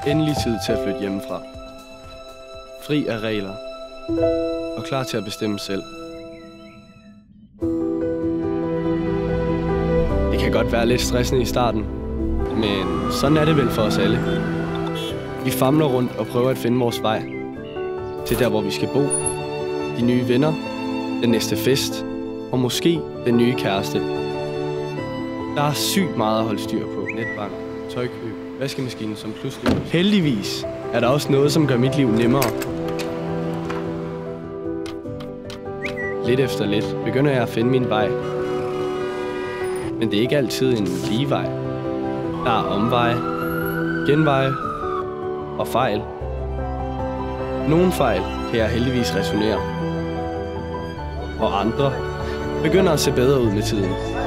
Endelig tid til at flytte hjemmefra. Fri af regler. Og klar til at bestemme selv. Det kan godt være lidt stressende i starten, men sådan er det vel for os alle. Vi famler rundt og prøver at finde vores vej til der, hvor vi skal bo, de nye venner, den næste fest og måske den nye kæreste. Der er sygt meget at holde styr på. Netbank, tøjkøb, vaskemaskinen som pludselig. Heldigvis er der også noget, som gør mit liv nemmere. Lidt efter lidt begynder jeg at finde min vej. Men det er ikke altid en lige vej. Der er omveje, genveje og fejl. Nogle fejl kan jeg heldigvis returnere. Og andre begynder at se bedre ud med tiden.